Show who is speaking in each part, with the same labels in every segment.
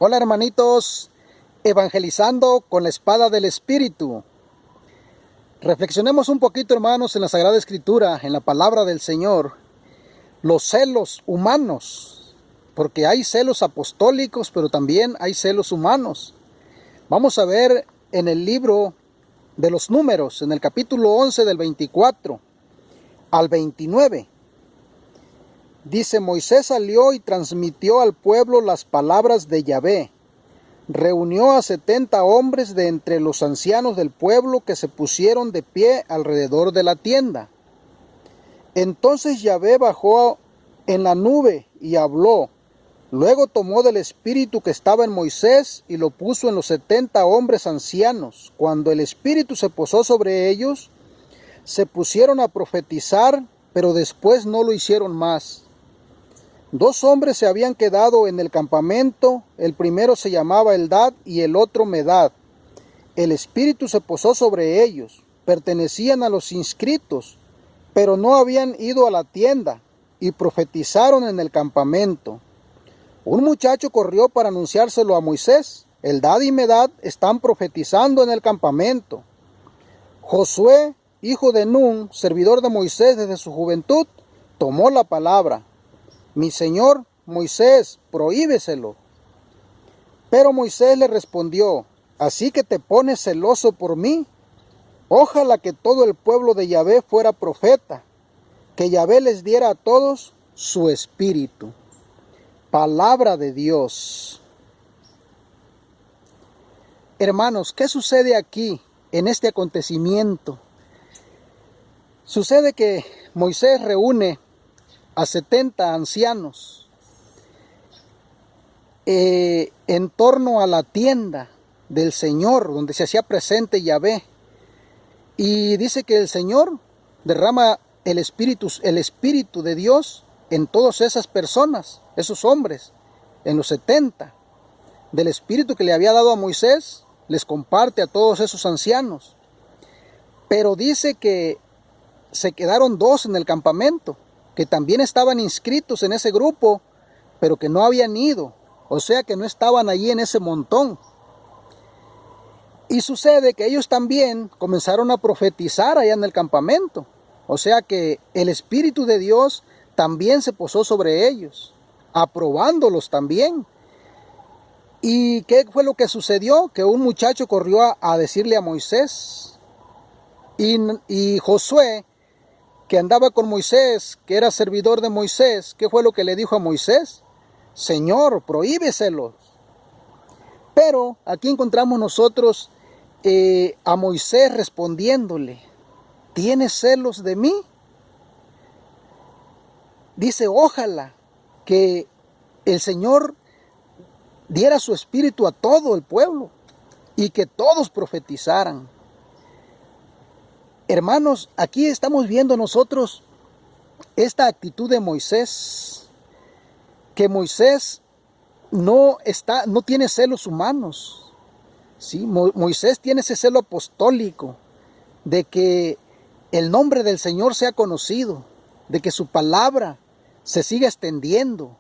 Speaker 1: Hola hermanitos, evangelizando con la espada del Espíritu. Reflexionemos un poquito, hermanos, en la Sagrada Escritura, en la palabra del Señor, los celos humanos, porque hay celos apostólicos, pero también hay celos humanos. Vamos a ver en el libro de los Números, en el capítulo 11 del 24 al 29. Dice: Moisés salió y transmitió al pueblo las palabras de Yahvé. Reunió a 70 hombres de entre los ancianos del pueblo que se pusieron de pie alrededor de la tienda. Entonces Yahvé bajó en la nube y habló. Luego tomó del espíritu que estaba en Moisés y lo puso en los 70 hombres ancianos. Cuando el espíritu se posó sobre ellos, se pusieron a profetizar, pero después no lo hicieron más. 2 hombres se habían quedado en el campamento, el primero se llamaba Eldad y el otro Medad. El espíritu se posó sobre ellos, pertenecían a los inscritos, pero no habían ido a la tienda, y profetizaron en el campamento. Un muchacho corrió para anunciárselo a Moisés: Eldad y Medad están profetizando en el campamento. Josué, hijo de Nun, servidor de Moisés desde su juventud, tomó la palabra: Mi señor Moisés, prohíbeselo. Pero Moisés le respondió: ¿Así que te pones celoso por mí? Ojalá que todo el pueblo de Yahvé fuera profeta, que Yahvé les diera a todos su espíritu. Palabra de Dios. Hermanos, ¿qué sucede aquí en este acontecimiento? Sucede que Moisés reúne a 70 ancianos en torno a la tienda del Señor, donde se hacía presente Yahvé. Y dice que el Señor derrama el Espíritu de Dios en todas esas personas, esos hombres, en los 70. Del Espíritu que le había dado a Moisés, les comparte a todos esos ancianos. Pero dice que se quedaron 2 en el campamento, que también estaban inscritos en ese grupo, pero que no habían ido, o sea que no estaban allí en ese montón. Y sucede que ellos también comenzaron a profetizar allá en el campamento, o sea que el Espíritu de Dios también se posó sobre ellos, aprobándolos también. ¿Y qué fue lo que sucedió? Que un muchacho corrió a decirle a Moisés, y Josué, que andaba con Moisés, que era servidor de Moisés, ¿qué fue lo que le dijo a Moisés? Señor, prohíbeselos. Pero aquí encontramos nosotros a Moisés respondiéndole: ¿tienes celos de mí? Dice: ojalá que el Señor diera su espíritu a todo el pueblo y que todos profetizaran. Hermanos, aquí estamos viendo nosotros esta actitud de Moisés, que Moisés no tiene celos humanos, ¿sí? Moisés tiene ese celo apostólico de que el nombre del Señor sea conocido, de que su palabra se siga extendiendo,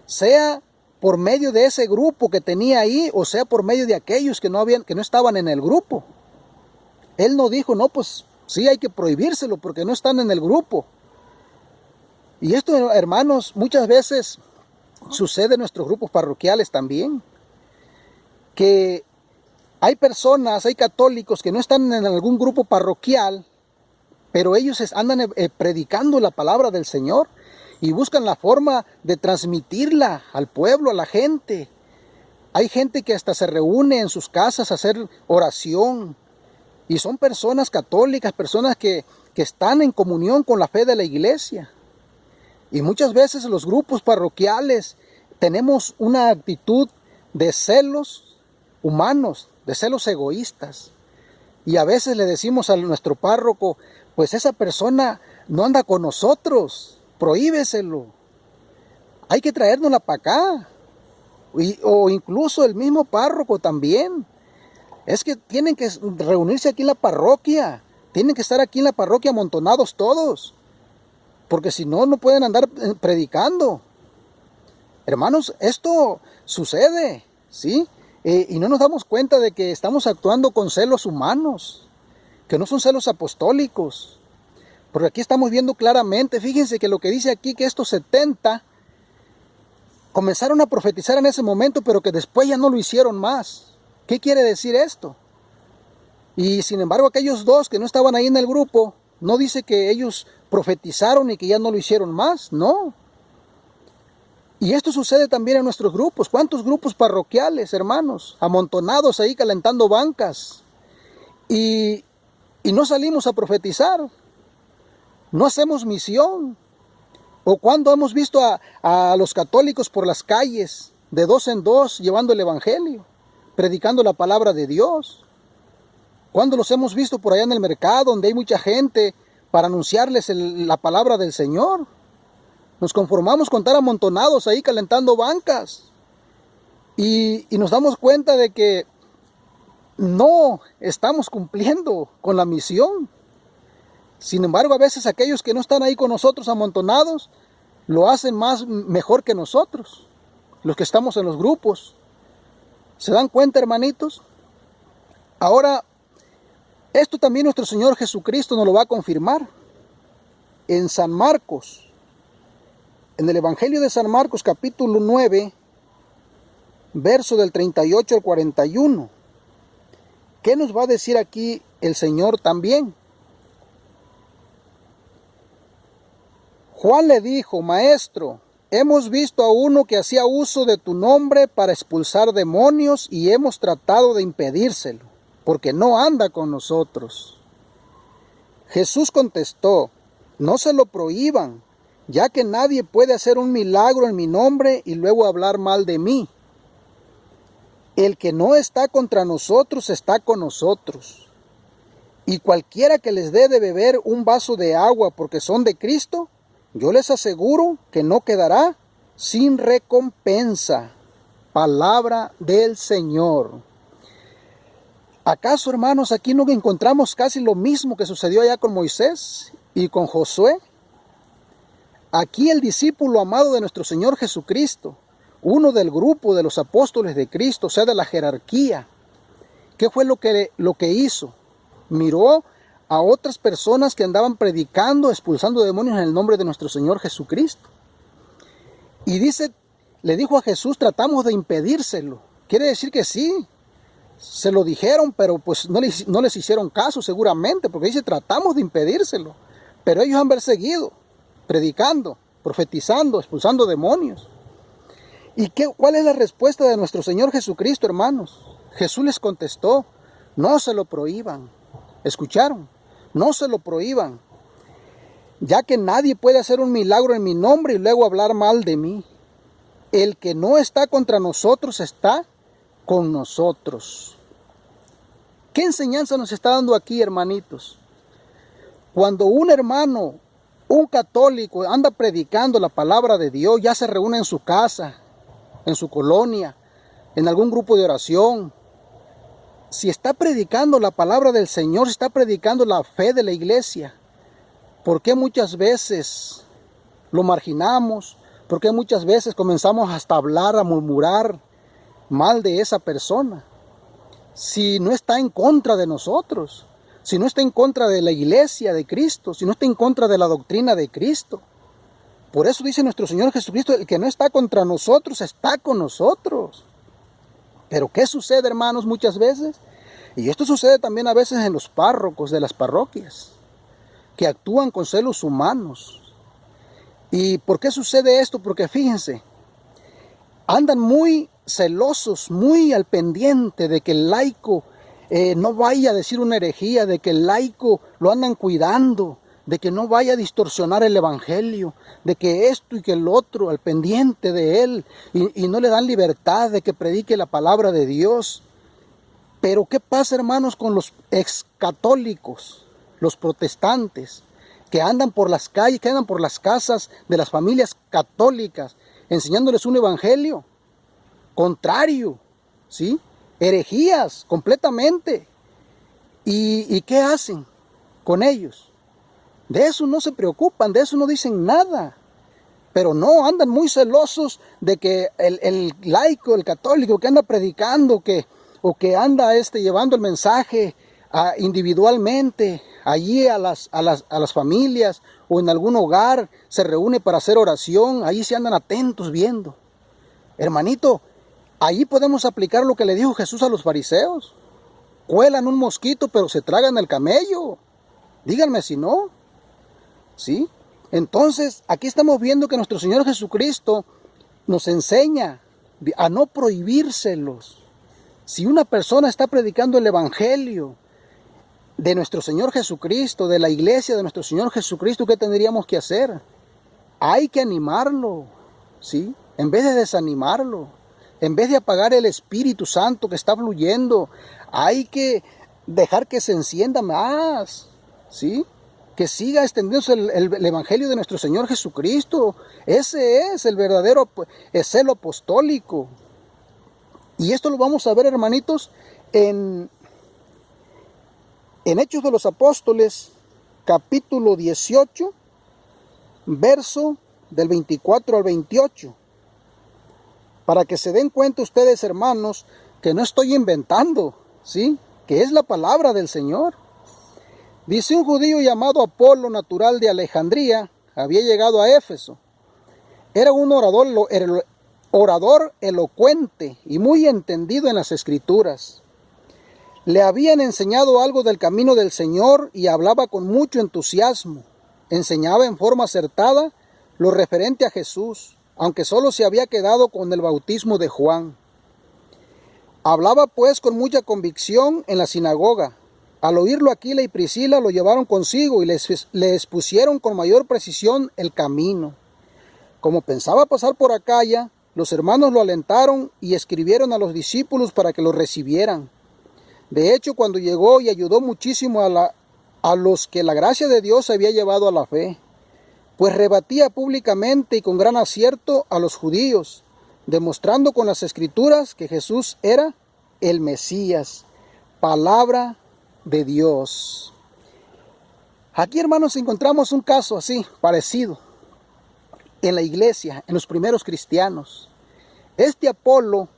Speaker 1: sea por medio de ese grupo que tenía ahí, o sea por medio de aquellos que no estaban en el grupo. Él no dijo: no, pues sí, hay que prohibírselo porque no están en el grupo. Y esto, hermanos, muchas veces sucede en nuestros grupos parroquiales también, que hay personas, hay católicos que no están en algún grupo parroquial, pero ellos andan predicando la palabra del Señor y buscan la forma de transmitirla al pueblo, a la gente. Hay gente que hasta se reúne en sus casas a hacer oración, y son personas católicas, personas que están en comunión con la fe de la iglesia. Y muchas veces los grupos parroquiales tenemos una actitud de celos humanos, de celos egoístas. Y a veces le decimos a nuestro párroco: pues esa persona no anda con nosotros, prohíbeselo. Hay que traérnosla para acá. O incluso el mismo párroco también. Es que tienen que reunirse aquí en la parroquia. Tienen que estar aquí en la parroquia amontonados todos. Porque si no, no pueden andar predicando. Hermanos, esto sucede. ¿sí? Y no nos damos cuenta de que estamos actuando con celos humanos, que no son celos apostólicos. Porque aquí estamos viendo claramente, fíjense que lo que dice aquí, que estos 70 comenzaron a profetizar en ese momento, pero que después ya no lo hicieron más. ¿Qué quiere decir esto? Y sin embargo aquellos dos que no estaban ahí en el grupo, no dice que ellos profetizaron y que ya no lo hicieron más, no. Y esto sucede también en nuestros grupos. ¿Cuántos grupos parroquiales, hermanos, amontonados ahí calentando bancas? Y no salimos a profetizar, no hacemos misión. O cuando hemos visto a los católicos por las calles, de dos en dos, llevando el evangelio, predicando la palabra de Dios. Cuando los hemos visto por allá en el mercado, donde hay mucha gente, para anunciarles la palabra del Señor. Nos conformamos con estar amontonados ahí calentando bancas. Y nos damos cuenta de que no estamos cumpliendo con la misión. Sin embargo, a veces aquellos que no están ahí con nosotros amontonados, lo hacen mejor que nosotros, los que estamos en los grupos. ¿Se dan cuenta, hermanitos? Ahora, esto también nuestro Señor Jesucristo nos lo va a confirmar. En San Marcos, en el Evangelio de San Marcos, capítulo 9, verso del 38 al 41. ¿Qué nos va a decir aquí el Señor también? Juan le dijo: Maestro, hemos visto a uno que hacía uso de tu nombre para expulsar demonios y hemos tratado de impedírselo, porque no anda con nosotros. Jesús contestó: No se lo prohíban, ya que nadie puede hacer un milagro en mi nombre y luego hablar mal de mí. El que no está contra nosotros está con nosotros. Y cualquiera que les dé de beber un vaso de agua porque son de Cristo, yo les aseguro que no quedará sin recompensa. Palabra del Señor. ¿Acaso, hermanos, aquí no encontramos casi lo mismo que sucedió allá con Moisés y con Josué? Aquí el discípulo amado de nuestro Señor Jesucristo, uno del grupo de los apóstoles de Cristo, o sea, de la jerarquía, ¿qué fue lo que hizo? Miró a otras personas que andaban predicando, expulsando demonios en el nombre de nuestro Señor Jesucristo. Y le dijo a Jesús: tratamos de impedírselo. Quiere decir que sí, se lo dijeron, pero pues no les hicieron caso seguramente, porque dice: tratamos de impedírselo. Pero ellos han perseguido, predicando, profetizando, expulsando demonios. ¿Y cuál es la respuesta de nuestro Señor Jesucristo, hermanos? Jesús les contestó: no se lo prohíban. ¿Escucharon? No se lo prohíban, ya que nadie puede hacer un milagro en mi nombre y luego hablar mal de mí. El que no está contra nosotros está con nosotros. ¿Qué enseñanza nos está dando aquí, hermanitos? Cuando un hermano, un católico, anda predicando la palabra de Dios, ya se reúne en su casa, en su colonia, en algún grupo de oración. Si está predicando la palabra del Señor, si está predicando la fe de la iglesia, ¿por qué muchas veces lo marginamos? ¿Por qué muchas veces comenzamos hasta a hablar, a murmurar mal de esa persona? Si no está en contra de nosotros, si no está en contra de la iglesia de Cristo, si no está en contra de la doctrina de Cristo. Por eso dice nuestro Señor Jesucristo: el que no está contra nosotros está con nosotros. Pero ¿qué sucede, hermanos, muchas veces? Y esto sucede también a veces en los párrocos de las parroquias, que actúan con celos humanos. ¿Y por qué sucede esto? Porque fíjense, andan muy celosos, muy al pendiente de que el laico no vaya a decir una herejía, de que el laico lo andan cuidando, de que no vaya a distorsionar el evangelio, de que esto y que el otro, al pendiente de él, y no le dan libertad de que predique la palabra de Dios. Pero ¿qué pasa, hermanos, con los excatólicos, los protestantes, que andan por las calles, que andan por las casas de las familias católicas, enseñándoles un evangelio contrario, ¿sí? Herejías completamente? ¿Y qué hacen con ellos? De eso no se preocupan, de eso no dicen nada. Pero no, andan muy celosos de que el laico, el católico que anda predicando, o que anda llevando el mensaje individualmente, allí a las familias, o en algún hogar, se reúne para hacer oración, ahí se andan atentos viendo. Hermanito, ahí podemos aplicar lo que le dijo Jesús a los fariseos. Cuelan un mosquito, pero se tragan el camello. Díganme si no. ¿Sí? Entonces, aquí estamos viendo que nuestro Señor Jesucristo nos enseña a no prohibírselos. Si una persona está predicando el Evangelio de nuestro Señor Jesucristo, de la iglesia de nuestro Señor Jesucristo, ¿qué tendríamos que hacer? Hay que animarlo, ¿sí? En vez de desanimarlo, en vez de apagar el Espíritu Santo que está fluyendo, hay que dejar que se encienda más, ¿sí? Que siga extendiéndose el Evangelio de nuestro Señor Jesucristo. Ese es el verdadero celo apostólico. Y esto lo vamos a ver, hermanitos, en Hechos de los Apóstoles, capítulo 18, verso del 24 al 28. Para que se den cuenta ustedes, hermanos, que no estoy inventando, ¿sí? Que es la palabra del Señor. Dice: un judío llamado Apolo, natural de Alejandría, había llegado a Éfeso. Era un orador elocuente y muy entendido en las Escrituras. Le habían enseñado algo del camino del Señor y hablaba con mucho entusiasmo. Enseñaba en forma acertada lo referente a Jesús, aunque solo se había quedado con el bautismo de Juan. Hablaba pues con mucha convicción en la sinagoga. Al oírlo, Aquila y Priscila lo llevaron consigo y le expusieron con mayor precisión el camino. Como pensaba pasar por Acaya, los hermanos lo alentaron y escribieron a los discípulos para que lo recibieran. De hecho, cuando llegó y ayudó muchísimo a los que la gracia de Dios había llevado a la fe, pues rebatía públicamente y con gran acierto a los judíos, demostrando con las Escrituras que Jesús era el Mesías, palabra de Dios. Aquí, hermanos, encontramos un caso así, parecido, en la iglesia, en los primeros cristianos. Este Apolo,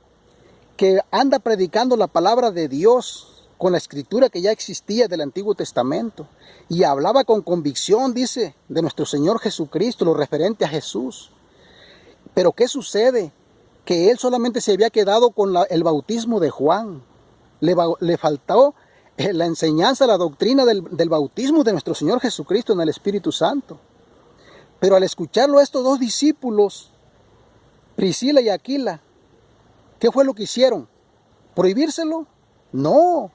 Speaker 1: que anda predicando la palabra de Dios con la escritura que ya existía del Antiguo Testamento, y hablaba con convicción, dice, de nuestro Señor Jesucristo, lo referente a Jesús. Pero ¿qué sucede? Que él solamente se había quedado con el bautismo de Juan. Le faltó la enseñanza, la doctrina del bautismo de nuestro Señor Jesucristo en el Espíritu Santo. Pero al escucharlo estos dos discípulos, Priscila y Aquila, ¿qué fue lo que hicieron? ¿Prohibírselo? No.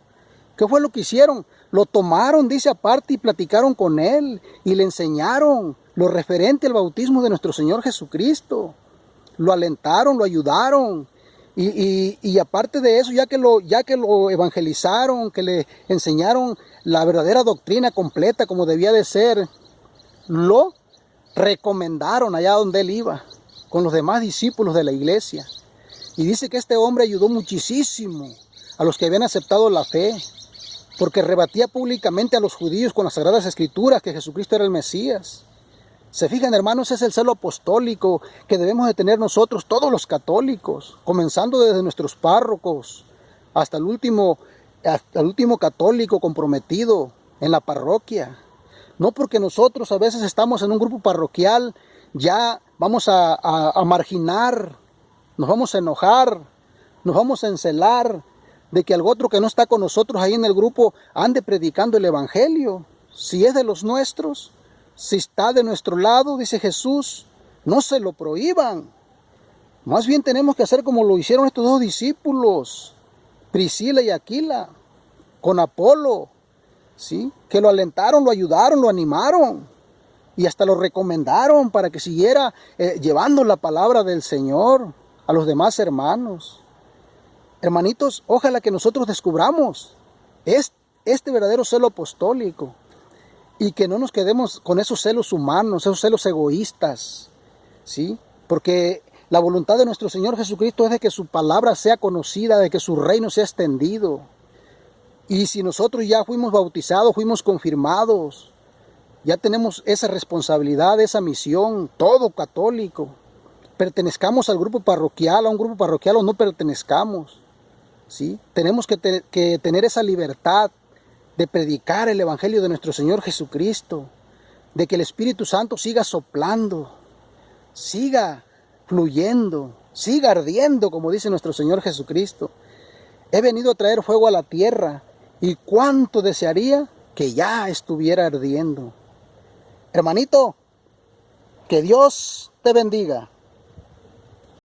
Speaker 1: ¿Qué fue lo que hicieron? Lo tomaron, dice, aparte y platicaron con él y le enseñaron lo referente al bautismo de nuestro Señor Jesucristo. Lo alentaron, lo ayudaron. Y aparte de eso, ya que lo evangelizaron, que le enseñaron la verdadera doctrina completa como debía de ser, lo recomendaron allá donde él iba, con los demás discípulos de la iglesia. Y dice que este hombre ayudó muchísimo a los que habían aceptado la fe, porque rebatía públicamente a los judíos con las Sagradas Escrituras que Jesucristo era el Mesías. Se fijan, hermanos, es el celo apostólico que debemos de tener nosotros, todos los católicos, comenzando desde nuestros párrocos hasta el último católico comprometido en la parroquia. No porque nosotros a veces estamos en un grupo parroquial, ya vamos a marginar, nos vamos a enojar, nos vamos a encelar de que algún otro que no está con nosotros ahí en el grupo ande predicando el Evangelio. Si es de los nuestros, si está de nuestro lado, dice Jesús, no se lo prohíban. Más bien tenemos que hacer como lo hicieron estos dos discípulos, Priscila y Aquila, con Apolo, ¿sí? Que lo alentaron, lo ayudaron, lo animaron y hasta lo recomendaron para que siguiera llevando la palabra del Señor a los demás hermanos. Hermanitos, ojalá que nosotros descubramos este verdadero celo apostólico y que no nos quedemos con esos celos humanos, esos celos egoístas, ¿sí? Porque la voluntad de nuestro Señor Jesucristo es de que su palabra sea conocida, de que su reino sea extendido. Y si nosotros ya fuimos bautizados, fuimos confirmados, Ya tenemos esa responsabilidad, esa misión, todo católico. Pertenezcamos al grupo parroquial, a un grupo parroquial o no pertenezcamos, ¿sí? Tenemos que tener esa libertad de predicar el Evangelio de nuestro Señor Jesucristo, de que el Espíritu Santo siga soplando, siga fluyendo, siga ardiendo, como dice nuestro Señor Jesucristo. He venido a traer fuego a la tierra, y cuánto desearía que ya estuviera ardiendo. Hermanito, que Dios te bendiga.